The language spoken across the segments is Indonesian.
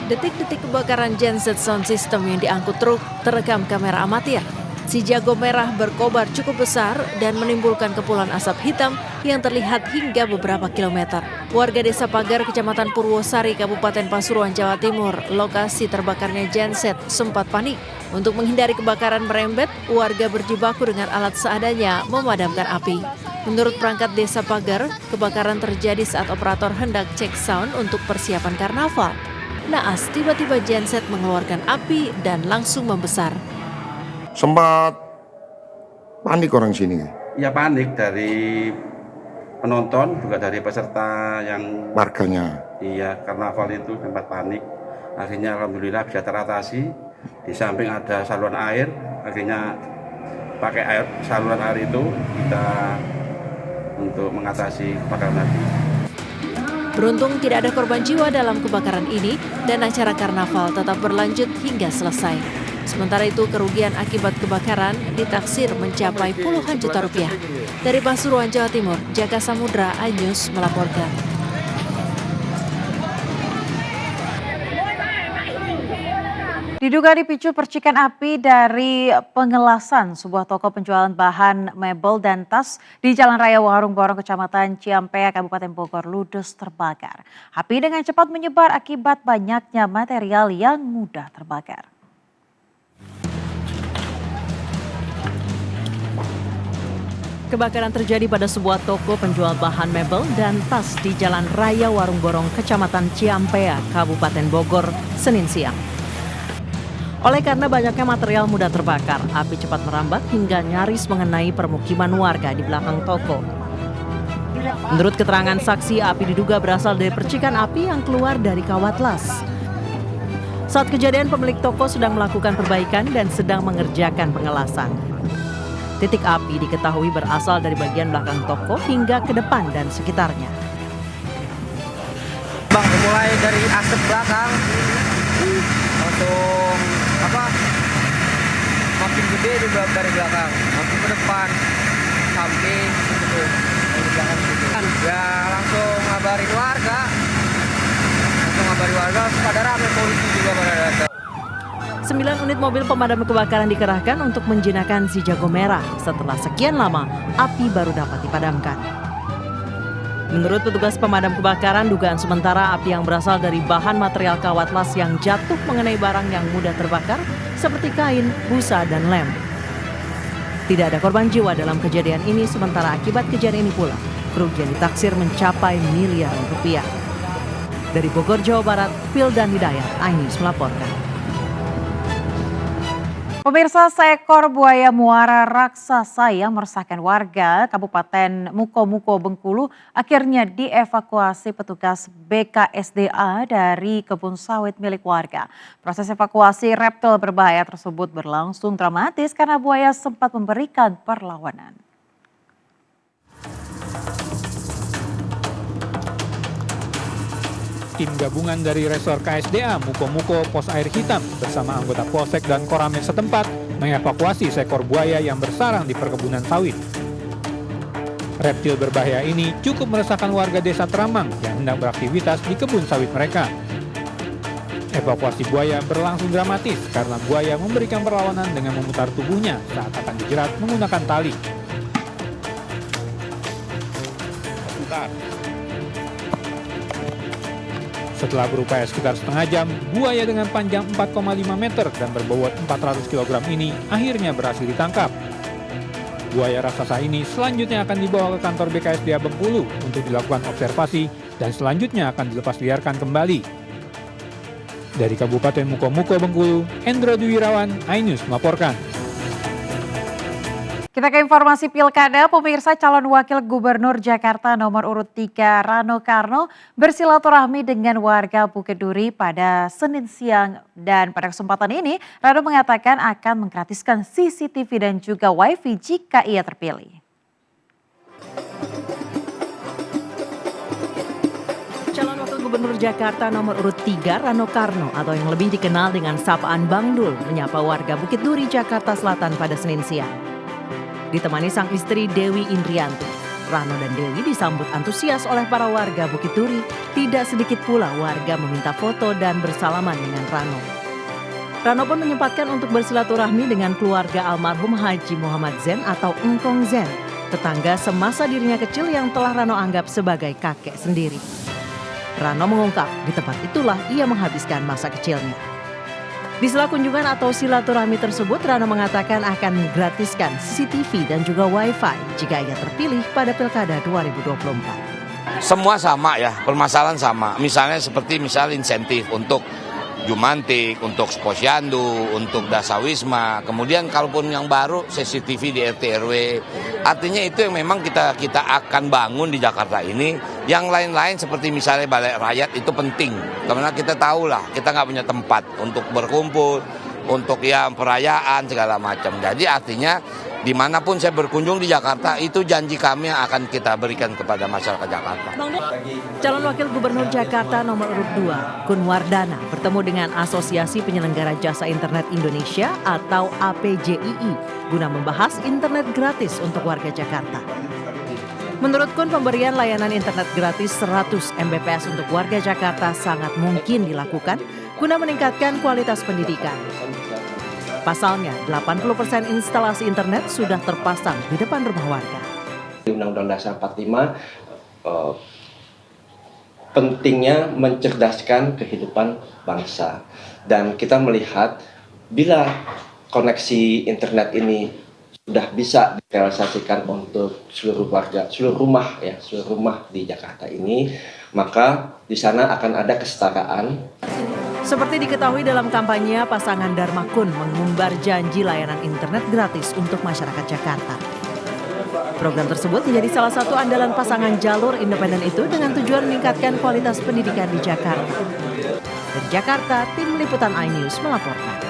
Detik-detik kebakaran genset sound system yang diangkut truk terekam kamera amatir. Si jago merah berkobar cukup besar dan menimbulkan kepulan asap hitam yang terlihat hingga beberapa kilometer. Warga Desa Pagar, Kecamatan Purwosari, Kabupaten Pasuruan, Jawa Timur, lokasi terbakarnya genset sempat panik. Untuk menghindari kebakaran merembet, warga berjibaku dengan alat seadanya memadamkan api. Menurut perangkat Desa Pagar, kebakaran terjadi saat operator hendak cek sound untuk persiapan karnaval. Naas, tiba-tiba genset mengeluarkan api dan langsung membesar. Sempat panik orang sini. Ya panik dari penonton, juga dari peserta yang Warganya. iya karnaval itu sempat panik. Akhirnya alhamdulillah bisa teratasi. Di samping ada saluran air, akhirnya pakai saluran air itu kita untuk mengatasi kebakaran tadi. Beruntung tidak ada korban jiwa dalam kebakaran ini dan acara karnaval tetap berlanjut hingga selesai. Sementara itu kerugian akibat kebakaran ditaksir mencapai puluhan juta rupiah. Dari Pasuruan, Jawa Timur, Jaka Samudra, iNews melaporkan. Diduga dipicu percikan api dari pengelasan sebuah toko penjualan bahan mebel dan tas di Jalan Raya Warung Borong, Kecamatan Ciampea, Kabupaten Bogor, ludes terbakar. Api dengan cepat menyebar akibat banyaknya material yang mudah terbakar. Kebakaran terjadi pada sebuah toko penjual bahan mebel dan tas di Jalan Raya Warung Borong, Kecamatan Ciampea, Kabupaten Bogor, Senin siang. Oleh karena banyaknya material mudah terbakar, api cepat merambat hingga nyaris mengenai permukiman warga di belakang toko. Menurut keterangan saksi, api diduga berasal dari percikan api yang keluar dari kawat las. Saat kejadian, pemilik toko sedang melakukan perbaikan dan sedang mengerjakan pengelasan. Titik api diketahui berasal dari bagian belakang toko hingga ke depan dan sekitarnya. Bang, mulai dari asap belakang, langsung makin gede dari belakang, makin ke depan, samping, gitu, dari belakang gitu. Ya langsung ngabarin warga, pada rame, polisi juga pada datang. 9 unit mobil pemadam kebakaran dikerahkan untuk menjinakkan si jago merah. Setelah sekian lama, api baru dapat dipadamkan. Menurut petugas pemadam kebakaran, dugaan sementara api yang berasal dari bahan material kawat las yang jatuh mengenai barang yang mudah terbakar seperti kain, busa, dan lem. Tidak ada korban jiwa dalam kejadian ini, sementara akibat kejadian ini pula, kerugian ditaksir mencapai miliaran rupiah. Dari Bogor, Jawa Barat, Wildan Hidayat, iNews melaporkan. Pemirsa, seekor buaya muara raksasa yang meresahkan warga Kabupaten Muko Bengkulu akhirnya dievakuasi petugas BKSDA dari kebun sawit milik warga. Proses evakuasi reptil berbahaya tersebut berlangsung dramatis karena buaya sempat memberikan perlawanan. Tim gabungan dari Resor KSDA Muko Pos Air Hitam bersama anggota Polsek dan Koramil setempat mengevakuasi seekor buaya yang bersarang di perkebunan sawit. Reptil berbahaya ini cukup meresahkan warga desa Teramang yang hendak beraktivitas di kebun sawit mereka. Evakuasi buaya berlangsung dramatis karena buaya memberikan perlawanan dengan memutar tubuhnya saat akan dijerat menggunakan tali. Setelah berupaya sekitar setengah jam, buaya dengan panjang 4,5 meter dan berbobot 400 kg ini akhirnya berhasil ditangkap. Buaya raksasa ini selanjutnya akan dibawa ke kantor BKSDA Bengkulu untuk dilakukan observasi dan selanjutnya akan dilepas liarkan kembali. Dari Kabupaten Muko Bengkulu, Endro Dwirawan, iNews melaporkan. Kita ke informasi pilkada, pemirsa. Calon wakil gubernur Jakarta nomor urut 3 Rano Karno bersilaturahmi dengan warga Bukit Duri pada Senin siang. Dan pada kesempatan ini, Rano mengatakan akan menggratiskan CCTV dan juga WiFi jika ia terpilih. Calon wakil gubernur Jakarta nomor urut 3 Rano Karno atau yang lebih dikenal dengan sapaan Bang Dul menyapa warga Bukit Duri, Jakarta Selatan pada Senin siang. Ditemani sang istri Dewi Indrianti. Rano dan Dewi disambut antusias oleh para warga Bukit Duri. Tidak sedikit pula warga meminta foto dan bersalaman dengan Rano. Rano pun menyempatkan untuk bersilaturahmi dengan keluarga almarhum Haji Muhammad Zen atau Engkong Zen, tetangga semasa dirinya kecil yang telah Rano anggap sebagai kakek sendiri. Rano mengungkap di tempat itulah ia menghabiskan masa kecilnya. Di sela kunjungan atau silaturahmi tersebut, Rano mengatakan akan menggratiskan CCTV dan juga Wi-Fi jika ia terpilih pada Pilkada 2024. Semua sama ya, permasalahan sama. Misalnya seperti insentif untuk Jumantik, untuk Posyandu, untuk Dasawisma. Kemudian kalaupun yang baru CCTV di RT RW. Artinya itu yang memang kita akan bangun di Jakarta ini. Yang lain-lain seperti misalnya Balai Rakyat itu penting. Karena kita tahulah kita nggak punya tempat untuk berkumpul, untuk perayaan segala macam. Jadi artinya dimanapun saya berkunjung di Jakarta, itu janji kami yang akan kita berikan kepada masyarakat Jakarta. Calon Wakil Gubernur Jakarta nomor urut 2, Kun Wardana, bertemu dengan Asosiasi Penyelenggara Jasa Internet Indonesia atau APJII guna membahas internet gratis untuk warga Jakarta. Menurut Kun, pemberian layanan internet gratis 100 Mbps untuk warga Jakarta sangat mungkin dilakukan guna meningkatkan kualitas pendidikan. Pasalnya, 80% instalasi internet sudah terpasang di depan rumah warga. Undang-Undang Dasar 45 pentingnya mencerdaskan kehidupan bangsa. Dan kita melihat bila koneksi internet ini sudah bisa direalisasikan untuk seluruh warga, seluruh rumah di Jakarta ini, maka di sana akan ada kesetaraan. Seperti diketahui dalam kampanye, pasangan Dharma Kun mengumbar janji layanan internet gratis untuk masyarakat Jakarta. Program tersebut menjadi salah satu andalan pasangan jalur independen itu dengan tujuan meningkatkan kualitas pendidikan di Jakarta. Dari Jakarta, tim liputan iNews melaporkan.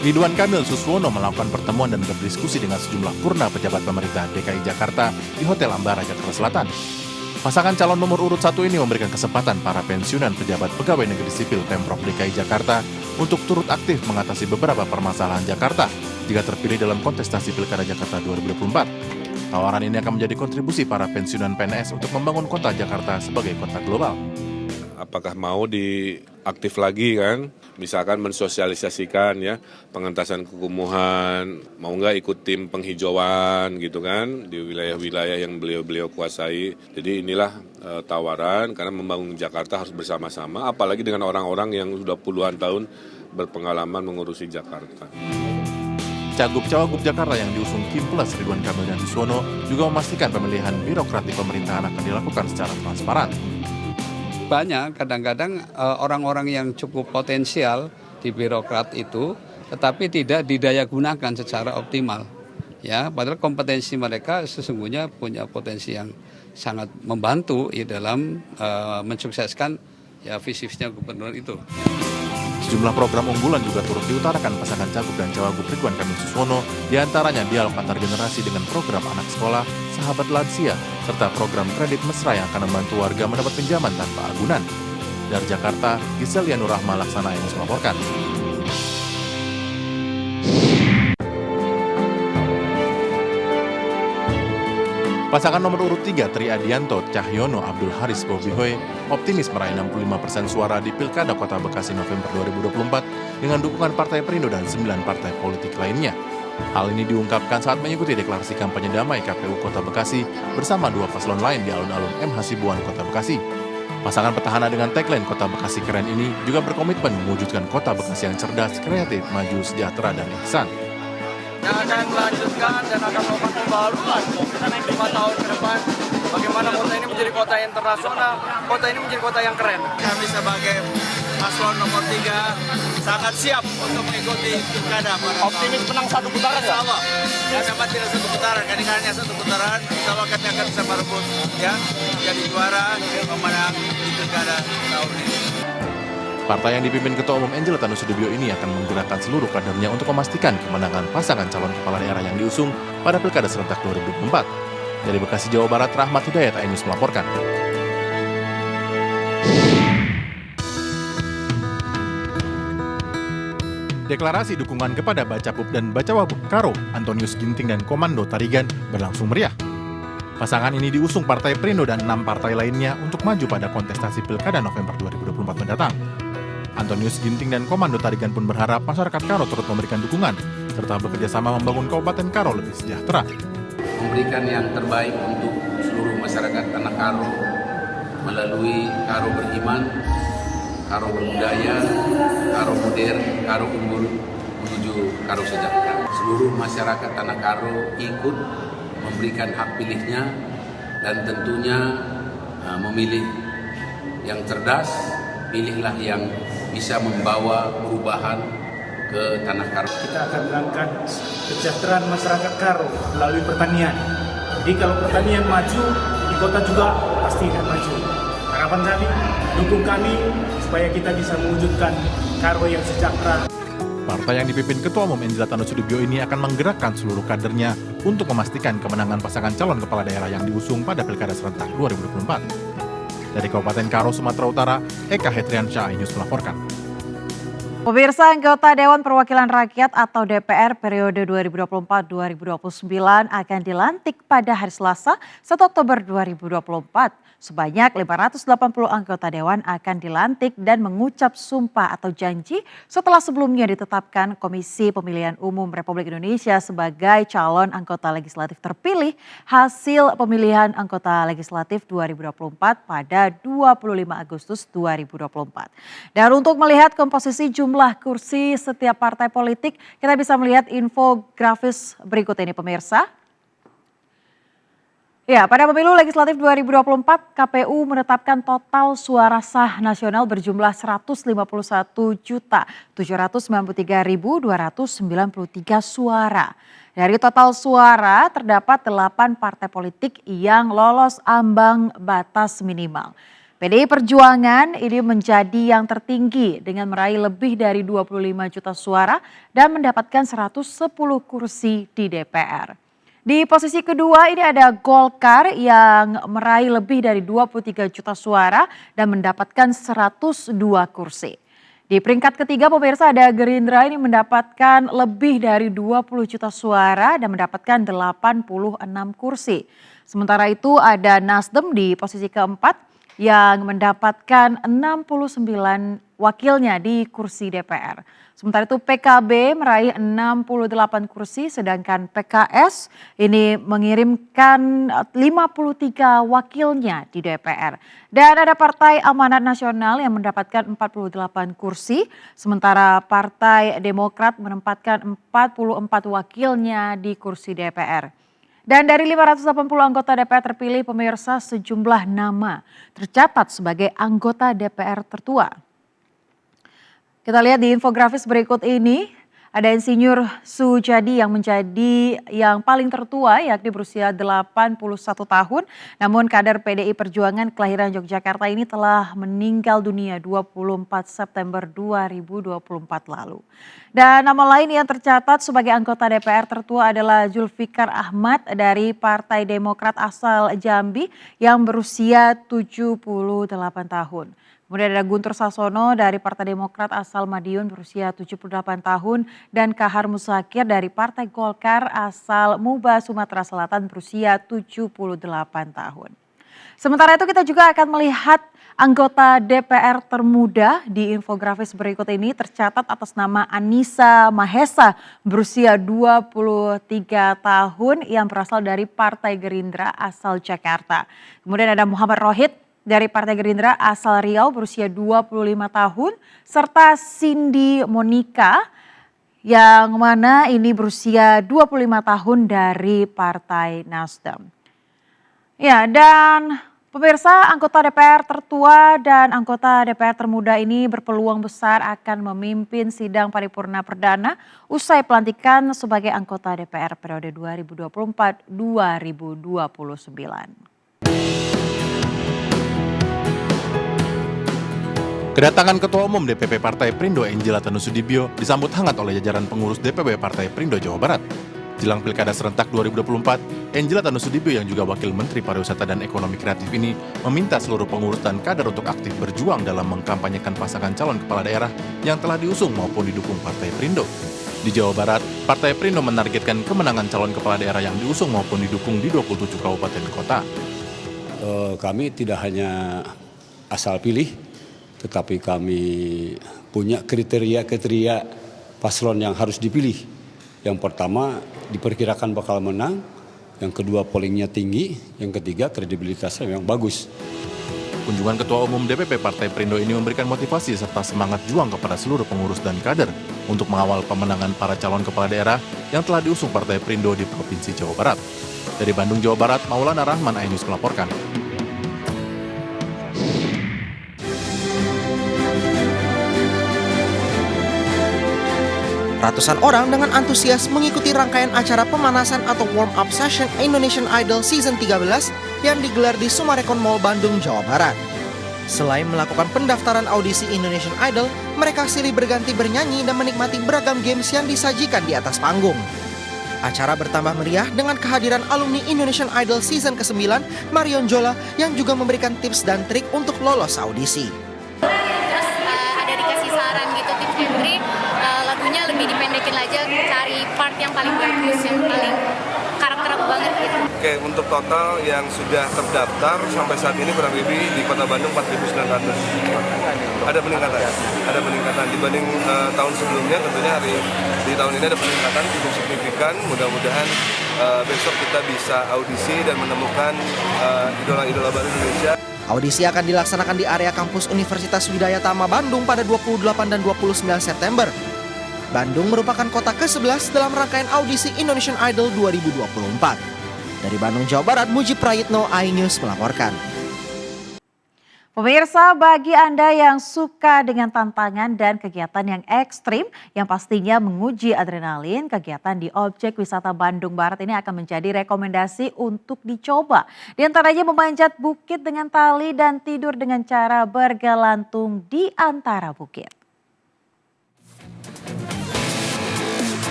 Ridwan Kamil Suswono melakukan pertemuan dan berdiskusi dengan sejumlah purna pejabat pemerintah DKI Jakarta di Hotel Ambara, Jakarta Selatan. Pasangan calon nomor urut 1 ini memberikan kesempatan para pensiunan pejabat pegawai negeri sipil Pemprov DKI Jakarta untuk turut aktif mengatasi beberapa permasalahan Jakarta jika terpilih dalam kontestasi Pilkada Jakarta 2024. Tawaran ini akan menjadi kontribusi para pensiunan PNS untuk membangun kota Jakarta sebagai kota global. Apakah mau diaktif lagi kan, misalkan mensosialisasikan ya pengentasan kekumuhan, mau nggak ikut tim penghijauan gitu kan di wilayah-wilayah yang beliau kuasai. Jadi inilah tawaran, karena membangun Jakarta harus bersama-sama, apalagi dengan orang-orang yang sudah puluhan tahun berpengalaman mengurusi Jakarta. Cagup-cawagup Jakarta yang diusung Kim Plus Ridwan Kamil dan Suswono juga memastikan pemilihan birokrat di pemerintahan akan dilakukan secara transparan. Banyak kadang-kadang orang-orang yang cukup potensial di birokrat itu, tetapi tidak didaya gunakan secara optimal. Ya, padahal kompetensi mereka sesungguhnya punya potensi yang sangat membantu dalam mensukseskan visi-visinya gubernur itu. Sejumlah program unggulan juga turut diutarakan pasangan cagup dan cawagup Ridwan Kamil Suswono, diantaranya dialog antar generasi dengan program anak sekolah, sahabat lansia, serta program kredit mesra yang akan membantu warga mendapat pinjaman tanpa agunan. Dari Jakarta, Gisel Yanur Rahma Laksana yang melaporkan. Pasangan nomor urut 3 Tri Adianto, Cahyono, Abdul Haris Bobihoy optimis meraih 65% suara di Pilkada Kota Bekasi November 2024 dengan dukungan Partai Perindo dan 9 partai politik lainnya. Hal ini diungkapkan saat mengikuti deklarasi kampanye damai KPU Kota Bekasi bersama 2 paslon lain di alun-alun M. Hasibuan, Kota Bekasi. Pasangan petahana dengan tagline Kota Bekasi Keren ini juga berkomitmen mewujudkan Kota Bekasi yang cerdas, kreatif, maju, sejahtera, dan ihsan. Yang akan melanjutkan dan akan melakukan pembaharuan 5 tahun ke depan. Bagaimana kota ini menjadi kota internasional, kota ini menjadi kota yang keren. Kami sebagai paslon nomor 3 sangat siap untuk mengikuti pilkada. Optimis menang 1 putaran ya? Allah. Ya, dapat tidak 1 putaran, kadang-kadang hanya 1 putaran. Insya Allah kami akan bisa merebut ya, jadi juara dan memenang di pilkada tahun ini. Partai yang dipimpin Ketua Umum Angela Tanusudibio ini akan menggerakkan seluruh kadernya untuk memastikan kemenangan pasangan calon kepala daerah yang diusung pada Pilkada serentak 2024. Dari Bekasi, Jawa Barat, Rahmat Hidayat, iNews melaporkan. Deklarasi dukungan kepada Bacapub dan Bacawagub Karo, Antonius Ginting dan Komando Tarigan berlangsung meriah. Pasangan ini diusung Partai Perindo dan 6 partai lainnya untuk maju pada kontestasi Pilkada November 2024 mendatang. Antonius Ginting dan Komando Tarigan pun berharap masyarakat Karo turut memberikan dukungan, serta bekerjasama membangun Kabupaten Karo lebih sejahtera. Memberikan yang terbaik untuk seluruh masyarakat tanah Karo melalui Karo Beriman, Karo Berbudaya, Karo Modern, Karo Unggul menuju Karo Sejahtera. Seluruh masyarakat tanah Karo ikut memberikan hak pilihnya dan tentunya memilih yang cerdas, pilihlah yang bisa membawa perubahan ke tanah Karo. Kita akan mengangkat kesejahteraan masyarakat Karo melalui pertanian. Jadi kalau pertanian maju, di kota juga pasti akan maju. Harapan kami, dukung kami supaya kita bisa mewujudkan Karo yang sejahtera. Partai yang dipimpin Ketua Umum Enjilata Nusudibyo ini akan menggerakkan seluruh kadernya untuk memastikan kemenangan pasangan calon kepala daerah yang diusung pada Pilkada serentak 2024. Dari Kabupaten Karo, Sumatera Utara, Eka Hetriansyah, iNews melaporkan. Pemirsa, anggota Dewan Perwakilan Rakyat atau DPR periode 2024-2029 akan dilantik pada hari Selasa 1 Oktober 2024. Sebanyak 580 anggota Dewan akan dilantik dan mengucap sumpah atau janji setelah sebelumnya ditetapkan Komisi Pemilihan Umum Republik Indonesia sebagai calon anggota legislatif terpilih hasil pemilihan anggota legislatif 2024 pada 25 Agustus 2024. Dan untuk melihat komposisi jumlah kursi setiap partai politik, kita bisa melihat infografis berikut ini pemirsa. Ya, pada pemilu legislatif 2024, KPU menetapkan total suara sah nasional berjumlah 151.793.293 suara. Dari total suara, terdapat 8 partai politik yang lolos ambang batas minimal. PDI Perjuangan ini menjadi yang tertinggi dengan meraih lebih dari 25 juta suara dan mendapatkan 110 kursi di DPR. Di posisi kedua ini ada Golkar yang meraih lebih dari 23 juta suara dan mendapatkan 102 kursi. Di peringkat ketiga pemirsa ada Gerindra ini mendapatkan lebih dari 20 juta suara dan mendapatkan 86 kursi. Sementara itu ada Nasdem di posisi keempat yang mendapatkan 69 wakilnya di kursi DPR. Sementara itu PKB meraih 68 kursi, sedangkan PKS ini mengirimkan 53 wakilnya di DPR. Dan ada Partai Amanat Nasional yang mendapatkan 48 kursi, sementara Partai Demokrat menempatkan 44 wakilnya di kursi DPR. Dan dari 580 anggota DPR terpilih pemirsa, sejumlah nama tercatat sebagai anggota DPR tertua. Kita lihat di infografis berikut ini, ada Insinyur Sujadi yang menjadi yang paling tertua yakni berusia 81 tahun. Namun kader PDI Perjuangan kelahiran Yogyakarta ini telah meninggal dunia 24 September 2024 lalu. Dan nama lain yang tercatat sebagai anggota DPR tertua adalah Zulfikar Ahmad dari Partai Demokrat asal Jambi yang berusia 78 tahun. Kemudian ada Guntur Sasono dari Partai Demokrat asal Madiun berusia 78 tahun dan Kahar Musakir dari Partai Golkar asal Muba, Sumatera Selatan berusia 78 tahun. Sementara itu kita juga akan melihat anggota DPR termuda di infografis berikut ini tercatat atas nama Anissa Mahesa berusia 23 tahun yang berasal dari Partai Gerindra asal Jakarta. Kemudian ada Muhammad Rohid dari Partai Gerindra asal Riau berusia 25 tahun, serta Cindy Monica yang mana ini berusia 25 tahun dari Partai Nasdem. Ya, dan pemirsa, anggota DPR tertua dan anggota DPR termuda ini berpeluang besar akan memimpin sidang paripurna perdana usai pelantikan sebagai anggota DPR periode 2024-2029. Kedatangan Ketua Umum DPP Partai Perindo Enjilata Nusudibyo disambut hangat oleh jajaran pengurus DPP Partai Perindo Jawa Barat. Jelang Pilkada Serentak 2024, Angela Tanusudibio yang juga Wakil Menteri Pariwisata dan Ekonomi Kreatif ini meminta seluruh pengurus dan kader untuk aktif berjuang dalam mengkampanyekan pasangan calon kepala daerah yang telah diusung maupun didukung Partai Perindo. Di Jawa Barat, Partai Perindo menargetkan kemenangan calon kepala daerah yang diusung maupun didukung di 27 kabupaten kota. Kami tidak hanya asal pilih, tetapi kami punya kriteria paslon yang harus dipilih. Yang pertama, diperkirakan bakal menang. Yang kedua, pollingnya tinggi. Yang ketiga, kredibilitasnya memang bagus. Kunjungan Ketua Umum DPP Partai Perindo ini memberikan motivasi serta semangat juang kepada seluruh pengurus dan kader untuk mengawal pemenangan para calon kepala daerah yang telah diusung Partai Perindo di Provinsi Jawa Barat. Dari Bandung, Jawa Barat, Maulana Rahman, iNews melaporkan. Ratusan orang dengan antusias mengikuti rangkaian acara pemanasan atau warm-up session Indonesian Idol Season 13 yang digelar di Sumarekon Mall Bandung, Jawa Barat. Selain melakukan pendaftaran audisi Indonesian Idol, mereka silih berganti bernyanyi dan menikmati beragam games yang disajikan di atas panggung. Acara bertambah meriah dengan kehadiran alumni Indonesian Idol Season ke-9, Marion Jola, yang juga memberikan tips dan trik untuk lolos audisi. Terus ada dikasih saran gitu, tips and trik, lagunya lebih dipendekin aja, cari part yang paling bagus, yang paling karakter aku banget gitu. Oke, untuk total yang sudah terdaftar sampai saat ini kurang lebih di Kota Bandung 4.900. Ada peningkatan dibanding tahun sebelumnya. Tentunya di tahun ini ada peningkatan cukup signifikan. Mudah-mudahan besok kita bisa audisi dan menemukan idola-idola baru Indonesia. Audisi akan dilaksanakan di area kampus Universitas Widaya Tama Bandung pada 28 dan 29 September. Bandung merupakan kota ke-11 dalam rangkaian audisi Indonesian Idol 2024. Dari Bandung, Jawa Barat, Mujib Prayitno, iNews melaporkan. Pemirsa, bagi Anda yang suka dengan tantangan dan kegiatan yang ekstrim yang pastinya menguji adrenalin, kegiatan di objek wisata Bandung Barat ini akan menjadi rekomendasi untuk dicoba. Di antaranya memanjat bukit dengan tali dan tidur dengan cara bergelantung di antara bukit.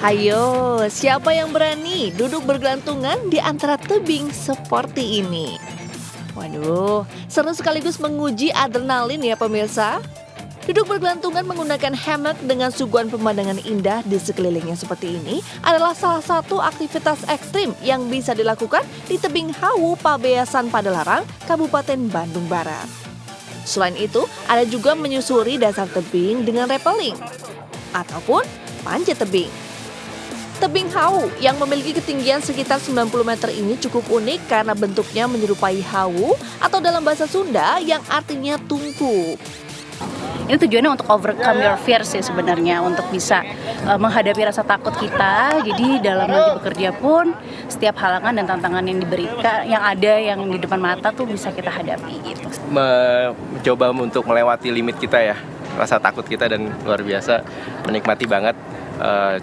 Ayo, siapa yang berani duduk bergelantungan di antara tebing seperti ini? Waduh, seru sekaligus menguji adrenalin ya pemirsa. Duduk bergelantungan menggunakan hammock dengan suguhan pemandangan indah di sekelilingnya seperti ini adalah salah satu aktivitas ekstrim yang bisa dilakukan di tebing Hawu, Pabeasan Padalarang, Kabupaten Bandung Barat. Selain itu, ada juga menyusuri dasar tebing dengan rappelling ataupun panjat tebing. Tebing Hawu yang memiliki ketinggian sekitar 90 meter ini cukup unik karena bentuknya menyerupai hawu atau dalam bahasa Sunda yang artinya tungku. Ini tujuannya untuk overcome your fears sih sebenarnya, untuk bisa menghadapi rasa takut kita. Jadi dalam nanti bekerja pun setiap halangan dan tantangan yang diberikan, yang ada yang di depan mata tuh bisa kita hadapi gitu. Mencoba untuk melewati limit kita ya, rasa takut kita, dan luar biasa menikmati banget.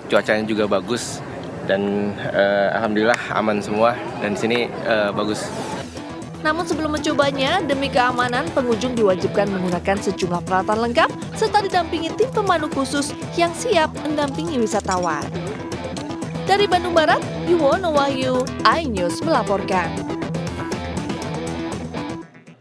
Cuacanya juga bagus dan alhamdulillah aman semua, dan di sini bagus. Namun sebelum mencobanya, demi keamanan pengunjung diwajibkan menggunakan sejumlah peralatan lengkap serta didampingi tim pemandu khusus yang siap mendampingi wisatawan. Dari Bandung Barat, Yuwono Wahyu, iNews melaporkan.